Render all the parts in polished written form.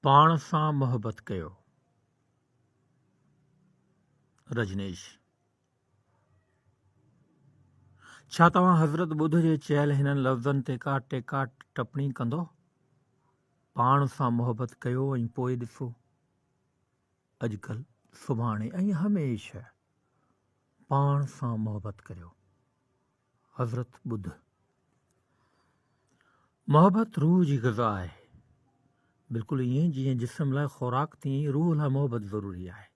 पाण सां मोहबत कयो। रजनीश। छा तव्हां हज़रत बुद्ध जे चयल हिननि लफ़्ज़नि ते का टेका टिप्पणी कंदो? पाण सां मोहबत कयो ऐं पोइ ॾिसो। अॼुकल्ह, सुभाणे ऐं हमेशह पाण सां मोहबत करियो। हज़रत बुद्ध। मोहबत रूह जी ग़िज़ा आहे। बिल्कुलु ईअं जीअं जिस्म लाइ ख़ुराक तीअं रूह लाइ मोहबत ज़रूरी आहे।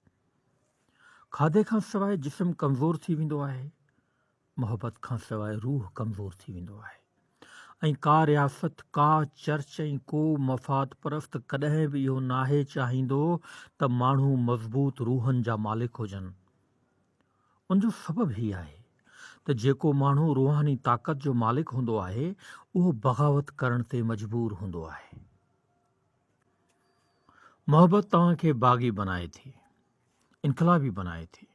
खाधे खां सवाइ जिस्म कमज़ोर थी वेंदो आहे। मोहबत खां सवाइ रूह कमज़ोर थी वेंदो आहे। ऐं का रियासत, का चर्च ऐं को मफ़ाद परस्त कॾहिं बि इहो नाहे चाहींदो त माण्हू मज़बूत रूहनि जा मालिक हुजनि। उनजो सबबु हीउ आहे त जेको माण्हू रूहानी ताक़त जो मालिक हूंदो आहे उहो बग़ावत करण ते मजबूर हूंदो आहे। मोहबत तव्हांखे बाग़ी बनाए थी, इनकलाबी बनाए थी।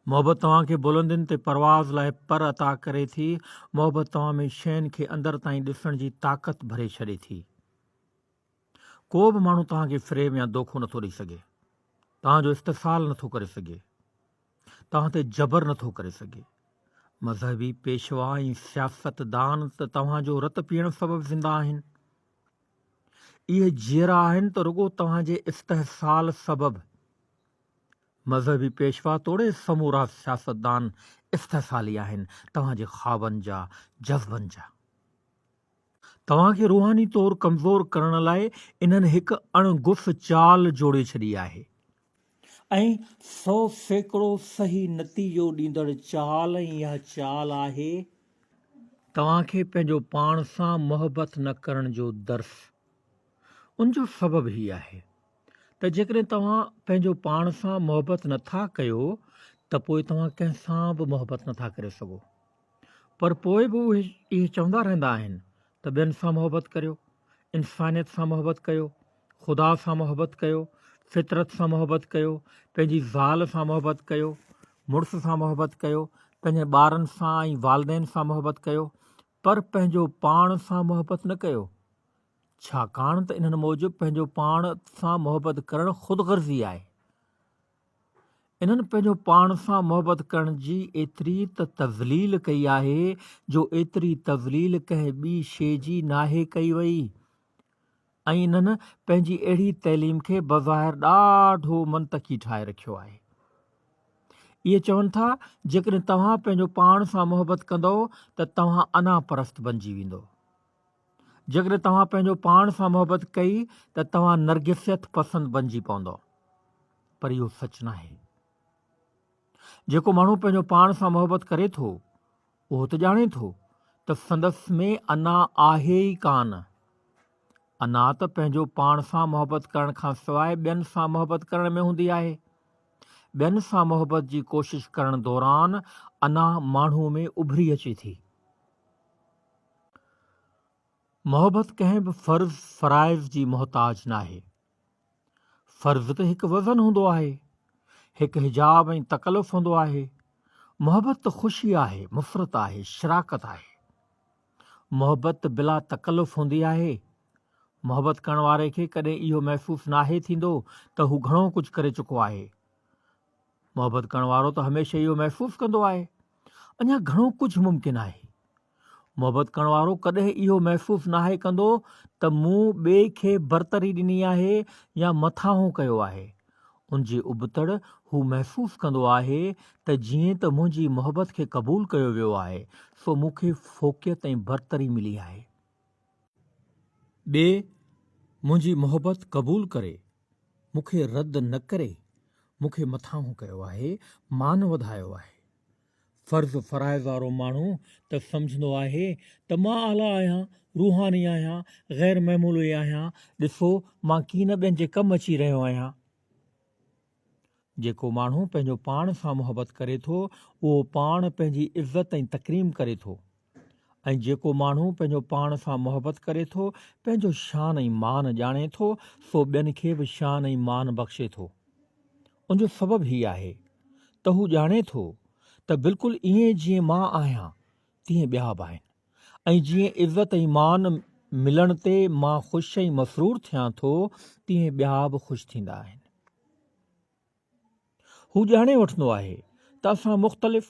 मोहबत तव्हांखे बुलंदियुनि ते परवाज़ लाइ पर अता करे थी। मोहबत तव्हां में शयुनि खे अंदरि ताईं ॾिसण जी ताक़त भरे छॾे थी। को बि माण्हू तव्हांखे फ़रेब या दोखो नथो ॾेई सघे, तव्हांजो इस्तिसाल नथो करे सघे, तव्हां ते जबर नथो करे सघे। मज़हबी पेशवा ऐं सियासतदान त तव्हांजो रत पीअण सबबु ज़िंदा आहिनि। इहे जीअरा आहिनि त रुॻो तव्हांजे इस्तिहसाल सबबु। मज़हबी पेशवा तोड़े समूरा सियासतदान इस्तिहसाली आहिनि तव्हांजे ख़्वाबनि जा, जज़्बनि जा। तव्हांखे रूहानी तौरु कमज़ोर करण लाइ इन्हनि हिकु अणगुफ़ चाल जोड़े छॾी आहे ऐं 100% सही नतीजो ॾींदड़ चाल। ऐं इहा चाल आहे तव्हांखे पंहिंजो पाण सां मोहबत न करण जो दर्स। उनजो सबबु हीउ आहे त जेकॾहिं तव्हां पंहिंजो पाण सां मोहबत नथा कयो त पोइ तव्हां कंहिं सां बि मोहबत नथा करे सघो। पर पोइ बि उहे इहे चवंदा रहंदा आहिनि त ॿियनि सां मोहबत करियो, इंसानियत सां मोहबत कयो, ख़ुदा सां मोहबत कयो, फितरत सां मोहबत कयो, पंहिंजी ज़ाल सां मोहबत कयो, मुड़ुस सां मोहबत कयो, पंहिंजे ॿारनि सां ऐं वालिदैन सां मोहबत कयो, पर पंहिंजो पाण सां मोहबत न कयो। छाकाणि त इन्हनि मूजिबि पंहिंजो पाण सां मोहबत करणु ख़ुदगर्ज़ी आहे। इन्हनि पंहिंजो पाण सां मोहबत करण जी एतिरी त तज़लील कई आहे जो एतिरी तज़लील कंहिं ॿी शइ जी नाहे कई वई। ऐं इन्हनि पंहिंजी अहिड़ी तइलीम खे बज़ाहिर ॾाढो मंतकी ठाहे रखियो आहे। इहे चवनि था जेकॾहिं तव्हां पंहिंजो पाण सां मोहबत कंदो त तव्हां अना परस्त बणिजी वेंदो। जेकॾहिं तव्हां पंहिंजो पाण सां मोहबत कई त तव्हां नरगिसियत पसंदि बणिजी पवंदो। पर इहो सच नाहे। जेको माण्हू पंहिंजो पाण सां मोहबत करे थो उहो त ॼाणे थो त संदसि में अना आहे ई कान। अना त पंहिंजो पाण सां मोहबत करण खां सवाइ ॿियनि सां मोहबत करण में हूंदी आहे। ॿियनि सां मोहबत जी कोशिश करण दौरान अना माण्हूअ में उभरी अचे थी। मोहबत कंहिं बि फ़र्ज़ फ़राइज़ जी मोहताज नाहे। फ़र्ज़ त हिकु वज़न हूंदो आहे, हिकु हिजाब ऐं तकल्लुफ़ हूंदो आहे। मोहबत त ख़ुशी आहे, मुफ़रत आहे, शराकत आहे। मोहबत बिला तकल्लुफ़ हूंदी आहे। मोहबत करण वारे खे कॾहिं इहो महसूसु नाहे थींदो त हू घणो कुझु करे चुको आहे। मोहबत करण वारो त हमेशह इहो महसूसु कंदो आहे अञा घणो कुझु मुमकिन आहे। मोहबत करण वारो कॾहिं इहो महसूसु नाहे कंदो त मूं ॿिए खे बरतरी ॾिनी आहे या मथां कयो आहे। उनजी उबतड़ हू महसूसु कंदो आहे त जीअं त मुंहिंजी मोहबत खे क़बूलु कयो वियो आहे सो मूंखे फ़ोक़ियत ऐं बरतरी मिली आहे। ॿिए मुंहिंजी मोहबत क़बूलु करे, मूंखे रद्द न करे, मूंखे मथां कयो आहे, मान वधायो आहे। फ़र्ज़ फ़राइज़ वारो माण्हू त सम्झंदो आहे त मां आला आहियां, रूहानी आहियां, ग़ैर महमूली आहियां। ॾिसो मां कीअं ॿियनि जे कमु अची रहियो आहियां। जेको माण्हू पंहिंजो पाण सां मोहबत करे थो उहो पाण पंहिंजी इज़त ऐं तकरीम करे थो। ऐं जेको माण्हू पंहिंजो पाण सां मोहबत करे थो पंहिंजो शान ऐं मान ॼाणे थो सो ॿियनि खे बि शान ऐं मान बख़्शे थो। उनजो सबबु हीउ आहे त हू ॼाणे थो त बिल्कुलु ईअं जीअं मां आहियां तीअं ॿिया बि आहिनि ऐं जीअं इज़त ऐं मान मिलण ते मां ख़ुशि ऐं मसरूर थियां थो, तीअं ॿिया बि ख़ुशि थींदा आहिनि। हू ॼाणे वठंदो आहे त असां मुख़्तलिफ़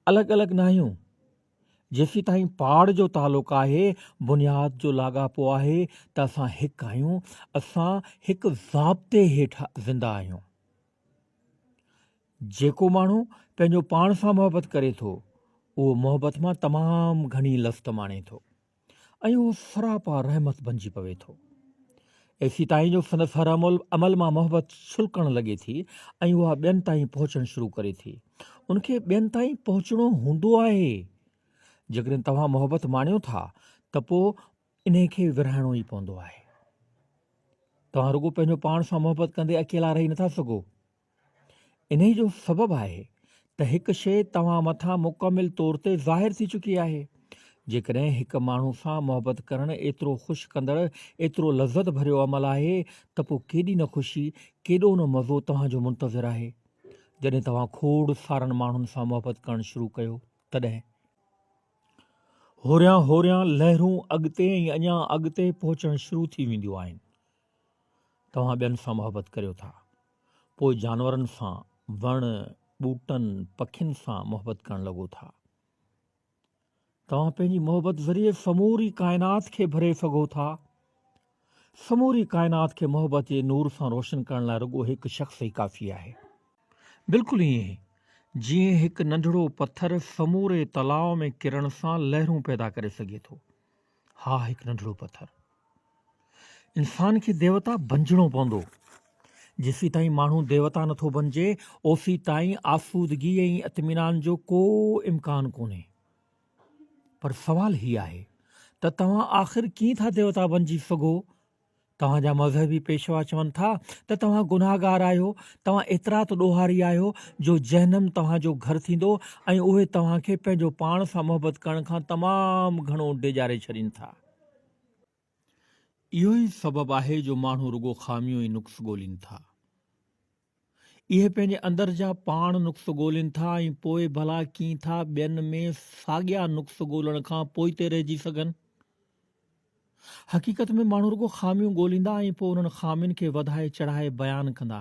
अलॻि अलॻि न आहियूं। जेसीं ताईं पाड़ जो तालुक़ु आहे, बुनियाद जो लाॻापो आहे, त असां हिकु आहियूं। असां हिकु ज़ाब्ते हेठां ज़िंदा आहियूं। जेको माण्हू पंहिंजो पाण सां मोहबत करे थो, उहो मोहबत मां तमामु घणी लज़्त माणे थो ऐं उहो सरापा रहमत बणिजी पवे थो। एसी ताईं जो संदसि हर अमल मां मोहबत छुलकणु लॻे थी ऐं उहा ॿियनि ताईं पहुचणु शुरू करे थी। उनखे ॿियनि ताईं पहुचणो हूंदो आहे। जेकॾहिं तव्हां मोहबत माणियो था त पोइ इन खे विरहाइणो ई पवंदो आहे। तव्हां रुॻो पंहिंजो पाण सां मोहबत कंदे अकेला रही नथा सघो। इन जो सबबु आहे त हिकु शइ तव्हां मथां मुकमिल तौर ते ज़ाहिर थी चुकी आहे। जेकॾहिं हिकु माण्हू सां मोहबत करणु एतिरो ख़ुशि कंदड़, एतिरो लज़त भरियो अमल आहे, त पोइ केॾी न ख़ुशी, केॾो न मज़ो तव्हांजो मुंतज़िर आहे। जॾहिं तव्हां खोड़ सारनि माण्हुनि सां मोहबत करणु शुरू कयो, तॾहिं होरियां होरियां लहरूं अॻिते ऐं अञा अॻिते पहुचणु शुरू थी वेंदियूं आहिनि। तव्हां ॿियनि सां मोहबत करियो था, पोइ जानवरनि सां, वण ॿूटनि, पखियुनि सां मोहबत करणु लॻो था। तव्हां पंहिंजी मोहबत ज़रिए समूरी काइनात खे भरे सघो था। समूरी काइनात खे मोहबत जे नूर सां रोशन करण लाइ रुॻो हिकु शख़्स ई काफ़ी आहे। बिल्कुलु ईअं जीअं हिकु नंढड़ो पत्थर समूरे तलाउ में किरण सां लहरूं पैदा करे सघे थो। हा, हिकु नंढड़ो पत्थर। इंसान खे देवता बणिजणो पवंदो। जेसीं ताईं माण्हू देवता नथो बणिजे, ओसी ताईं आसूदगी ऐं इत्मीनान जो को इम्कान कोन्हे। पर सवाल ही आहे त तव्हां आख़िर कीअं था देवता बणिजी सघो? तव्हांजा मज़हबी पेशवा चवनि था त तव्हां गुनाहगार आहियो, तव्हां एतिरा त ॾोहारी आहियो जो जहनम तव्हांजो घर थींदो ऐं उहे तव्हांखे पंहिंजो पाण सां मोहबत करण खां तमामु घणो डिॼारे छॾीनि था। इहो ई सबबु आहे जो माण्हू रुॻो ख़ामियूं ऐं नुक्स ॻोल्हीनि था। इहे पंहिंजे अंदरि जा पाण नुक्स ॻोल्हीनि था ऐं पोइ भला कीअं था ॿियनि में साॻिया नुक्स ॻोल्हण खां पोइते रहिजी सघनि। हक़ीक़त में माण्हू रुॻो ख़ामियूं ॻोल्हींदा ऐं पोइ उन्हनि ख़ामियुनि खे वधाए चढ़ाए बयानु कंदा।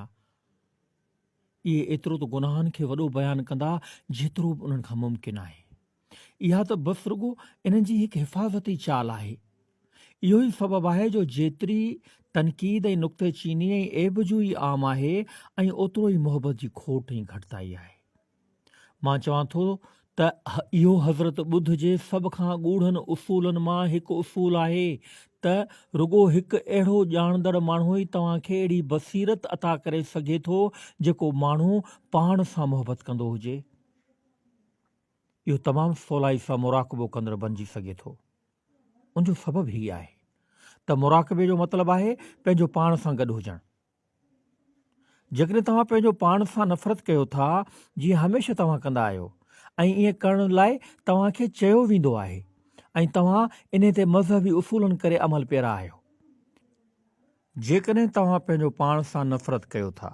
इहे एतिरो त गुनाहनि खे वॾो बयानु कंदा जेतिरो बि उन्हनि खां मुमकिन आहे। इहा त बसि रुॻो इन्हनि जी हिकु हिफ़ाज़ती चाल आहे। इहो ई सबबु आहे जो जेतिरी तनक़ीद ऐं नुक्ते चीनी ऐं एबजूई आम आहे ऐं ओतिरो ई मोहबत जी खोट ऐं घटिताई आहे। मां चवां थो त इहो हज़रत ॿुध जे सभ खां ॻूढ़नि उसूलनि मां हिकु उसूल आहे त रुॻो हिकु अहिड़ो ॼाणंदड़ माण्हू ई तव्हांखे अहिड़ी बसीरत अता करे सघे थो जेको माण्हू पाण सां मोहबत कंदो हुजे। इहो तमामु सवलाई सां मुराक़बो कंदड़ बणिजी सघे थो। उनजो सबबु ही आहे त मुराक़बे जो मतिलबु आहे पंहिंजो पाण सां गॾु हुजणु। जेकॾहिं तव्हां पंहिंजो पाण सां नफ़रत कयो था, जीअं हमेशह तव्हां कंदा आहियो, ऐं ईअं करण लाइ तव्हांखे चयो वेंदो आहे ऐं तव्हां इन ते मज़हबी उसूलनि करे अमल पिया आहियो, जेकॾहिं तव्हां पंहिंजो पाण सां नफ़रत कयो था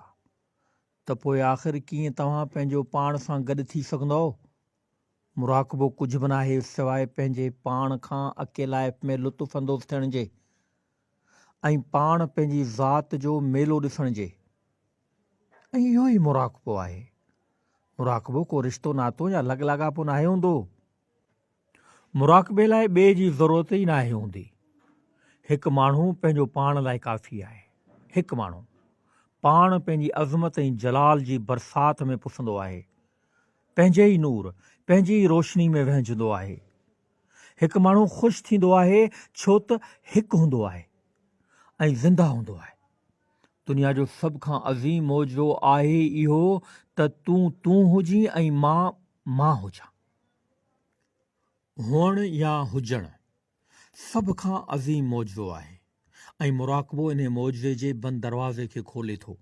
त पोइ आख़िर कीअं तव्हां पंहिंजो पाण सां गॾु थी सघंदव? मुराक़बो कुझु बि नाहे सवाइ पंहिंजे पाण खां अकेलाइप में लुत्फ़ अंदोज़ थियण जे ऐं पाण पंहिंजी ज़ात जो मेलो ॾिसण जे। ऐं इहो ई मुराक़बो आहे। मुराक़बो को रिश्तो नातो या लॻ लाॻापो नाहे हूंदो। मुराक़बे लाइ ॿिए जी ज़रूरत ई नाहे हूंदी। हिकु माण्हू पंहिंजो पाण लाइ काफ़ी आहे। हिकु माण्हू पाण पंहिंजी अज़मत ऐं जलाल जी बरसाति में पुसंदो आहे, पंहिंजे ई नूर, पंहिंजी ई रोशनी में वहिजंदो आहे। हिकु माण्हू ख़ुशि थींदो आहे छो त हिकु हूंदो आहे ऐं ज़िंदा हूंदो आहे। दुनिया जो सभ खां अज़ीम मौजो आहे इहो त तूं हुजी ऐं मां हुजां। हुअण या हुजणु सभ खां अज़ीम मौजो आहे ऐं मुराक़बो इन मौजे जे बंदि दरवाज़े खे खोले थो।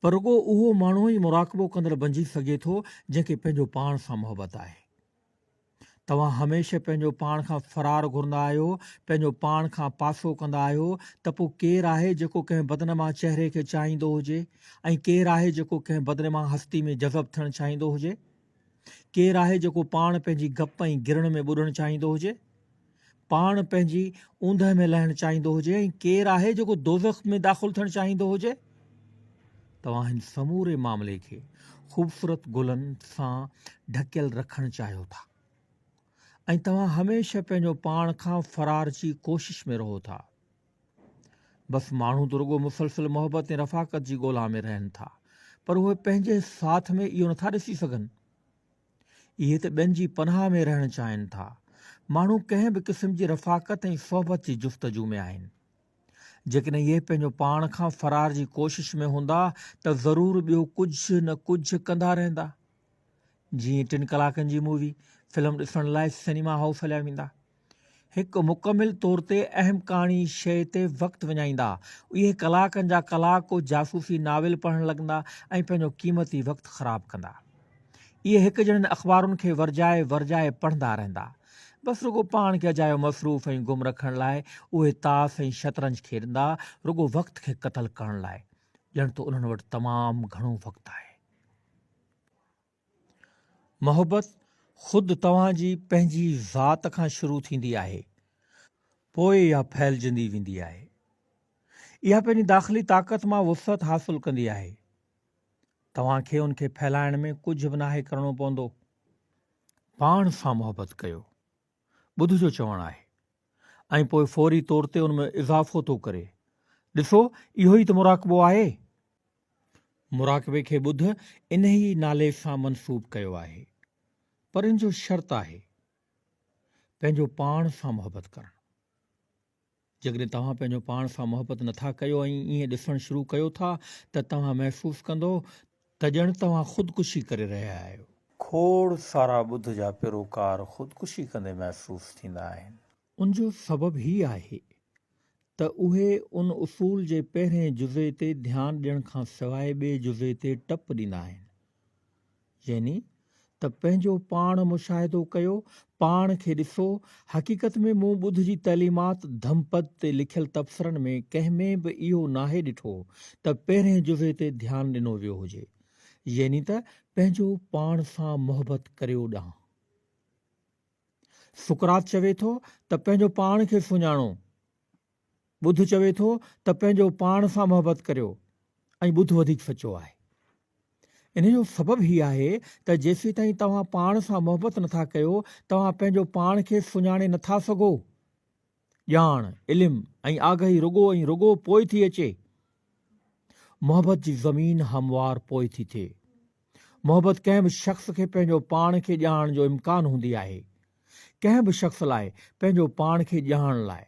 पर रुॻो उहो माण्हू ई मुराक़बो कंदड़ बणिजी सघे थो जंहिंखे पंहिंजो पाण सां मोहबत आहे। तव्हां हमेशह पंहिंजो पाण खां फ़रार घुरंदा आहियो, पंहिंजो पाण खां पासो कंदा आहियो, त पोइ केरु आहे जेको कंहिं बदनमा चहिरे खे चाहींदो हुजे ऐं केरु आहे जेको कंहिं बदनमा हस्ती में जज़ब थियणु चाहींदो हुजे? केरु आहे जेको पाण पंहिंजी गप ऐं गिरण में ॿुॾणु चाहींदो हुजे? पाण पंहिंजी ऊंदहि में लहणु चाहींदो हुजे ऐं केरु आहे जेको दोज़ख में दाख़िल थियणु चाहींदो हुजे? तव्हां हिन समूरे मामले खे ख़ूबसूरत गुलनि सां ढकियल रखणु चाहियो था ऐं तव्हां हमेशह पंहिंजो पाण खां फरार जी कोशिश में रहो था। बसि माण्हू त रुॻो मुसलसिल मोहबत ऐं रफ़ाक़त जी ॻोल्हा में रहनि था, पर उहे पंहिंजे साथ में इहो नथा ॾिसी सघनि। इहे त ॿियनि जी पनाह में रहणु चाहिनि था। माण्हू कंहिं बि क़िस्म जी रफ़ाक़त ऐं सोहबत जी जुस्तजू में आहिनि। जेकॾहिं इहे पंहिंजो पाण खां फरार जी कोशिश में हूंदा त ज़रूरु ॿियो कुझु न कुझु कंदा रहंदा। जीअं 3 कलाकनि जी मूवी फिल्म ॾिसण लाइ सिनेमा हाउस हलिया वेंदा, हिकु मुकमिल तौर ते अहम कहाणी शइ ते वक़्तु विञाईंदा, इहे कलाकनि जा कलाक को जासूसी नाविल पढ़णु लॻंदा ऐं पंहिंजो क़ीमती वक़्तु ख़राबु कंदा। इहे हिकु ॼणनि अख़बारुनि खे वरजाए वरजाए पढ़ंदा रहंदा। बसि रुॻो पाण खे अजायो मसरूफ़ ऐं गुम रखण लाइ उहे ताश ऐं शतरंज खेॾंदा, रुॻो वक़्त खे क़तल करण लाइ, ॼण त उन्हनि वटि तमामु घणो वक़्तु आहे। मोहबत ख़ुदि तव्हांजी पंहिंजी ज़ात खां शुरू थींदी आहे, पोइ इहा फैलिजंदी वेंदी आहे। इहा पंहिंजी दाख़िली ताक़त मां वुसअत हासिलु कंदी आहे। तव्हांखे उनखे फैलाइण में कुझु बि नाहे करणो पवंदो। पाण सां मोहबत कयो, ॿुध जो चवणु आहे, ऐं पोइ फौरी तौर ते उन में इज़ाफ़ो थो करे। ॾिसो, इहो ई त मुराक़बो आहे। मुराक़बे खे ॿुध इन ई नाले सां मनसूब कयो आहे, पर इन जो शर्त आहे पंहिंजो पाण सां मोहबत करणु। जेकॾहिं तव्हां पंहिंजो पाण सां मोहबत नथा कयो ऐं ईअं ॾिसणु शुरू कयो था त तव्हां महसूसु कंदो त ॼण तव्हां ख़ुदकुशी करे रहिया आहियो। खोड़ सारा ॿुध जा पेरोकार ख़ुदकुशी कंदे महसूसु थींदा आहिनि। उनजो सबबु ही आहे त उहे उन उसूल जे पहिरें जुज़े ते ध्यानु ॾियण खां सवाइ ॿिए जुज़े ते टप ॾींदा आहिनि, यानी त पंहिंजो पाण मुशाहिदो कयो, पाण खे ॾिसो। हक़ीक़त में मूं ॿुध जी तइलीमात धमपद ते लिखियल तबसरनि में कंहिं में बि इहो नाहे ॾिठो त पहिरें जुज़े ते ध्यानु ॾिनो वियो हुजे, यानी त पंहिंजो पाण सां मोहबत करियो ॾांहुं। सुकरात चवे थो त पंहिंजो पाण खे सुञाणो, ॿुध चवे थो त पंहिंजो पाण सां मोहबत करियो, ऐं ॿुध वधीक सचो आहे। इन जो सबबु ही आहे त जेसीं ताईं तव्हां पाण सां मोहबत नथा कयो, तव्हां पंहिंजो पाण खे सुञाणे नथा सघो। ॼाण, इल्मु ऐं आगाही रुॻो पोइ थी अचे। मोहबत जी ज़मीन हमवार पोइ थी थिए। मोहबत कंहिं बि शख़्स खे पंहिंजो पाण खे ॼाणण जो इम्कानु हूंदी आहे। कंहिं बि शख़्स लाइ पंहिंजो पाण खे ॼाणण लाइ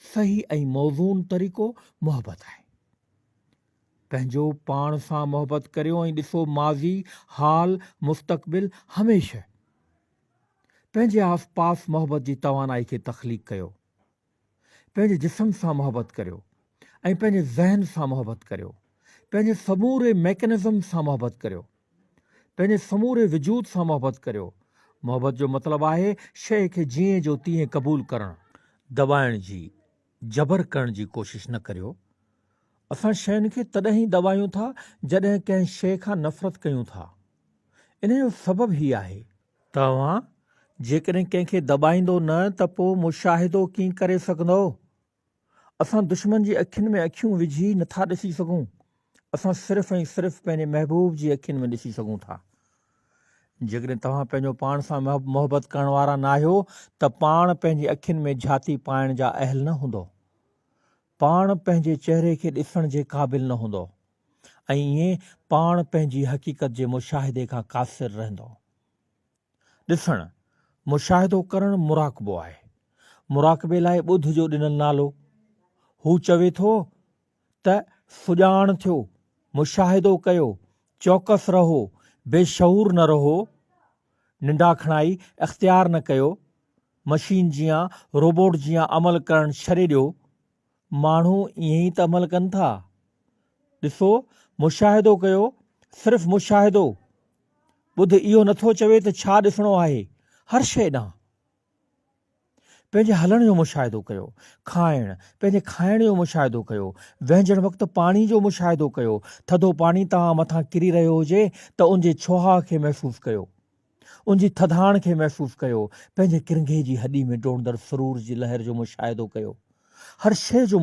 सही ऐं मौज़ून तरीक़ो मोहबत आहे। पंहिंजो पाण सां मोहबत करियो ऐं ॾिसो माज़ी, हाल, मुस्तक़बिल हमेशह। पंहिंजे आस पास मोहबत जी तवानाई खे तख़लीक़ कयो। पंहिंजे जिस्म सां मोहबत करियो ऐं पंहिंजे ज़हन सां मोहबत करियो। पंहिंजे समूरे मैकेनिज़म सां मोहबत करियो। पंहिंजे समूरे वजूद सां मोहबत करियो। मोहबत जो मतिलबु आहे शइ खे जीअं जो तीअं क़बूल करणु, दॿाइण जी, जबर करण जी कोशिश न करियो। असां शयुनि खे तॾहिं ई दॿायूं था जॾहिं कंहिं शइ खां नफ़रत कयूं था। इन जो सबबु ही आहे, तव्हां जेकॾहिं कंहिंखे दॿाईंदो न त पोइ मुशाहिदो कीअं करे सघंदो? असां दुश्मन जी अखियुनि में अखियूं विझी नथा ॾिसी सघूं। असां सिर्फ़ु ऐं सिर्फ़ु पंहिंजे महबूब जी अखियुनि में ॾिसी सघूं था। जेकॾहिं तव्हां पंहिंजो पाण सां मोहबत करण वारा न आहियो त पाण पंहिंजी अखियुनि में झाती पाइण जा अहल न हूंदो। पाण पंहिंजे चहिरे खे ॾिसण जे क़ाबिल न हूंदो ऐं ईअं पाण पंहिंजी हक़ीक़त जे मुशाहिदे खां क़ासिर रहंदो। ॾिसणु, मुशाहिदो करणु मुराक़बो आहे। मुराक़बे लाइ ॿुध जो ॾिनल नालो। हू चवे थो त सुॼाण थियो, मुशाहिदो कयो, चौकस रहो, बेशऊर न रहो, निंडा खणाई इख़्तियार न कयो, मशीन जियां, रोबोट जियां अमल करणु छॾे ॾियो। माण्हू ईअं ई त अमल कनि था। ॾिसो, मुशाहिदो कयो, सिर्फ़ु मुशाहिदो। ॿुध इहो नथो चवे त छा ॾिसणो आहे, हर शइ ॾांहुं। पंहिंजे हलण जो मुशाहिदो कयो, खाइण, पंहिंजे खाइण जो मुशाहिदो कयो, वहिंजण वक़्तु पाणी जो मुशाहिदो कयो। थधो पाणी तव्हां मथां किरी रहियो हुजे त उनजे छोहाउ खे महसूसु कयो। उनजी थधाण खे महसूसु कयो, पंहिंजे किरंगे जी हॾी में डोड़ंदड़ सुरूर जी लहर जो मुशाहिदो कयो। हर शइ जो